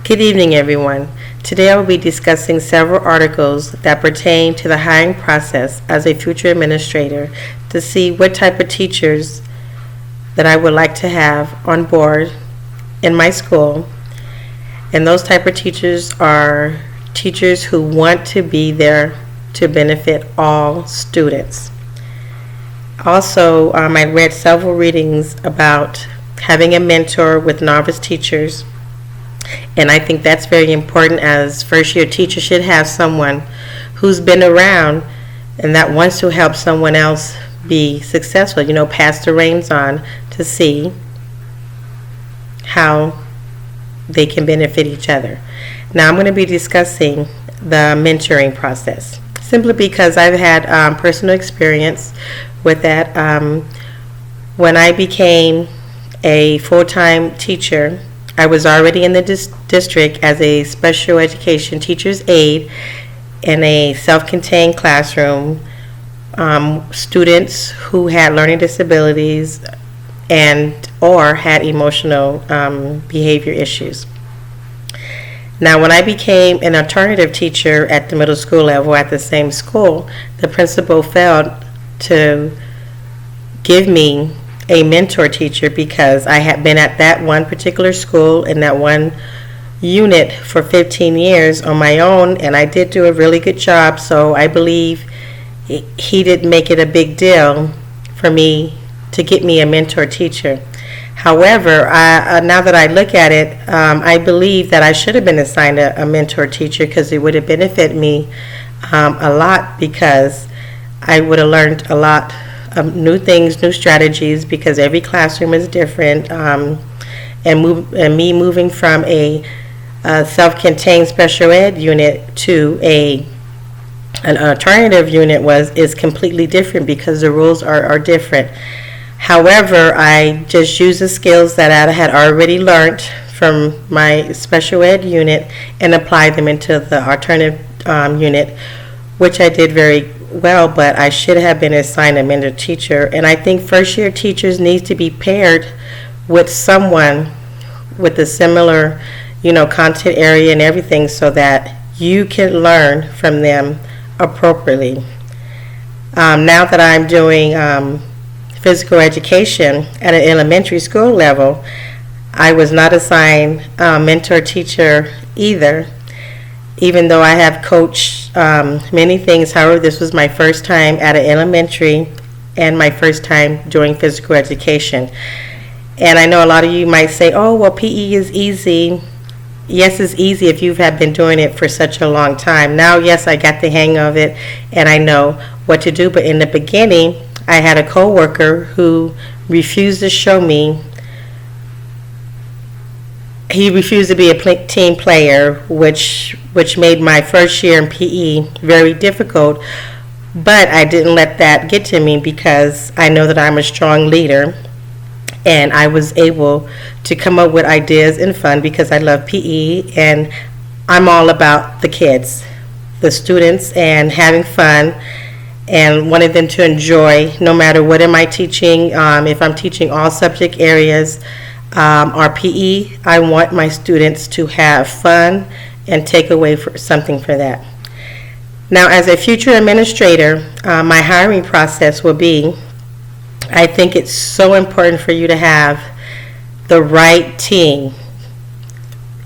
Good evening, everyone. Today I will be discussing several articles that pertain to the hiring process as a future administrator to see what type of teachers that I would like to have on board in my school. And those type of teachers are teachers who want to be there to benefit all students. Also, I read several readings about having a mentor with novice teachers. And I think that's very important, as first year teachers should have someone who's been around and that wants to help someone else be successful, pass the reins on to see how they can benefit each other. Now I'm going to be discussing the mentoring process simply because I've had personal experience with that. When I became a full-time teacher, I was already in the district as a special education teacher's aide in a self-contained classroom. Students who had learning disabilities and or had emotional behavior issues. Now, when I became an alternative teacher at the middle school level at the same school, the principal failed to give me a mentor teacher because I had been at that one particular school in that one unit for 15 years on my own, and I did do a really good job, so I believe he didn't make it a big deal for me to get me a mentor teacher. However, now that I look at it, I believe that I should have been assigned a mentor teacher because it would have benefited me a lot, because I would have learned a lot new things, new strategies, because every classroom is different. And me moving from a self-contained special ed unit to an alternative unit is completely different because the rules are different. However, I just used the skills that I had already learned from my special ed unit and applied them into the alternative unit, which I did very well, but I should have been assigned a mentor teacher. And I think first year teachers need to be paired with someone with a similar, content area and everything, so that you can learn from them appropriately. Now that I'm doing physical education at an elementary school level, I was not assigned a mentor teacher either, even though I have coached many things. However, this was my first time at an elementary and my first time doing physical education. And I know a lot of you might say, oh, well, PE is easy. Yes, it's easy if you have been doing it for such a long time. Now, yes, I got the hang of it and I know what to do. But in the beginning, I had a coworker who refused to show me. He refused to be a team player, which made my first year in PE very difficult. But I didn't let that get to me because I know that I'm a strong leader. And I was able to come up with ideas and fun because I love PE. And I'm all about the kids, the students, and having fun. And wanted them to enjoy no matter what am I teaching. If I'm teaching all subject areas, or PE, I want my students to have fun and take away something for that. Now, as a future administrator, my hiring process will be, I think it's so important for you to have the right team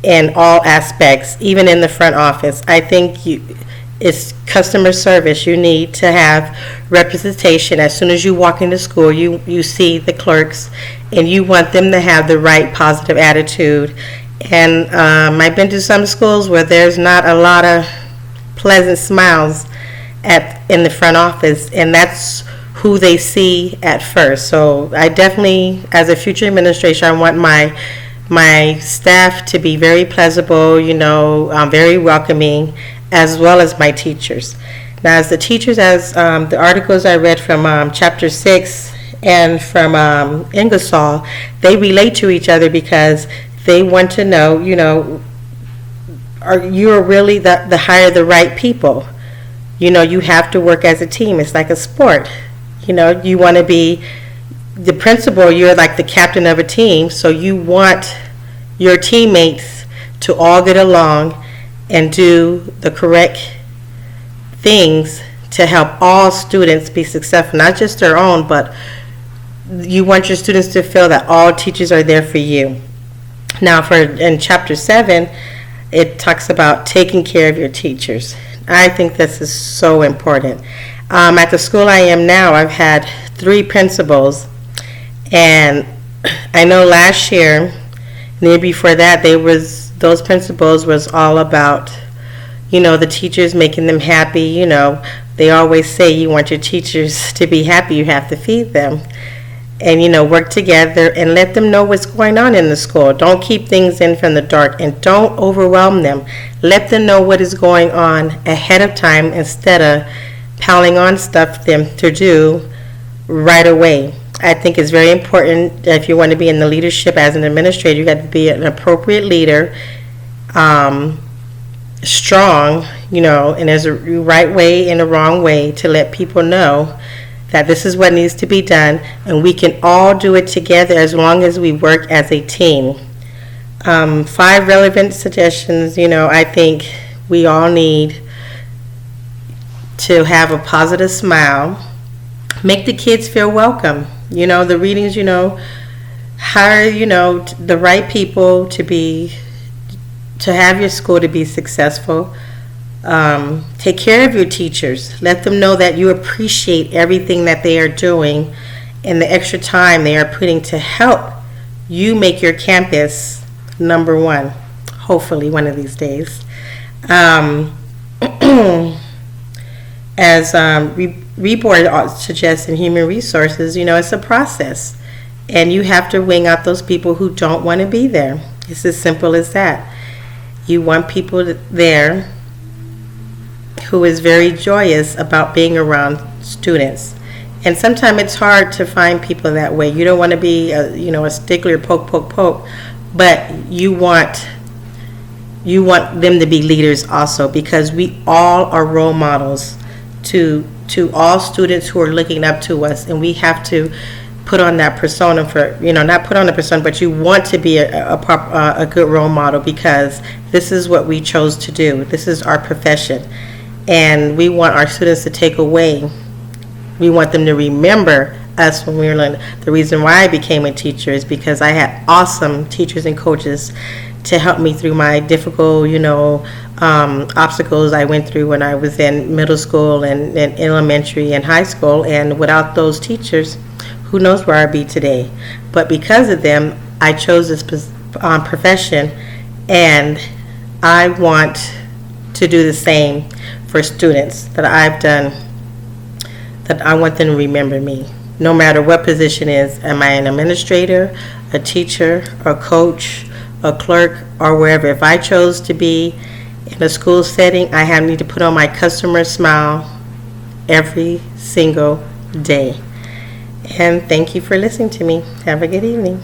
in all aspects, even in the front office. I think it's customer service. You need to have representation. As soon as you walk into school, you see the clerks, and you want them to have the right positive attitude. And I've been to some schools where there's not a lot of pleasant smiles in the front office, and that's who they see at first. So I definitely, as a future administrator, I want my staff to be very pleasantable, very welcoming, as well as my teachers. Now, as the teachers, as the articles I read from Chapter 6 and from Ingersoll, they relate to each other because they want to know, are you really the hire the right people? You have to work as a team. It's like a sport. You want to be the principal. You're like the captain of a team, so you want your teammates to all get along and do the correct things to help all students be successful, not just their own, but you want your students to feel that all teachers are there for you. Now, in Chapter 7, it talks about taking care of your teachers. I think this is so important. At the school I am now, I've had 3 principals, and I know last year, the year before that, those principals was all about, the teachers, making them happy. They always say you want your teachers to be happy, you have to feed them. And, work together and let them know what's going on in the school. Don't keep things in from the dark, and don't overwhelm them. Let them know what is going on ahead of time instead of piling on stuff for them to do right away. I think it's very important that if you want to be in the leadership as an administrator, you got to be an appropriate leader, strong, and there's a right way and a wrong way to let people know that this is what needs to be done, and we can all do it together as long as we work as a team. 5 relevant suggestions. I think we all need to have a positive smile, make the kids feel welcome. The readings, hire, the right people to have your school to be successful. Take care of your teachers. Let them know that you appreciate everything that they are doing and the extra time they are putting to help you make your campus number 1, hopefully one of these days. As Reboard suggests in Human Resources, it's a process, and you have to wing out those people who don't want to be there. It's as simple as that. You want people there who is very joyous about being around students. And sometimes it's hard to find people that way. You don't want to be a stickler, poke, but you want them to be leaders also, because we all are role models to all students who are looking up to us, and we have to put on that persona for, not put on the persona, but you want to be a good role model, because this is what we chose to do. This is our profession. And we want our students to take away. We want them to remember us when we were learning. The reason why I became a teacher is because I had awesome teachers and coaches to help me through my difficult, obstacles I went through when I was in middle school and elementary and high school. And without those teachers, who knows where I'd be today. But because of them, I chose this profession, and I want to do the same for students that I've done, that I want them to remember me. No matter what position is, am I an administrator, a teacher, a coach, a clerk, or wherever. If I chose to be in a school setting, I need to put on my customer smile every single day. And thank you for listening to me. Have a good evening.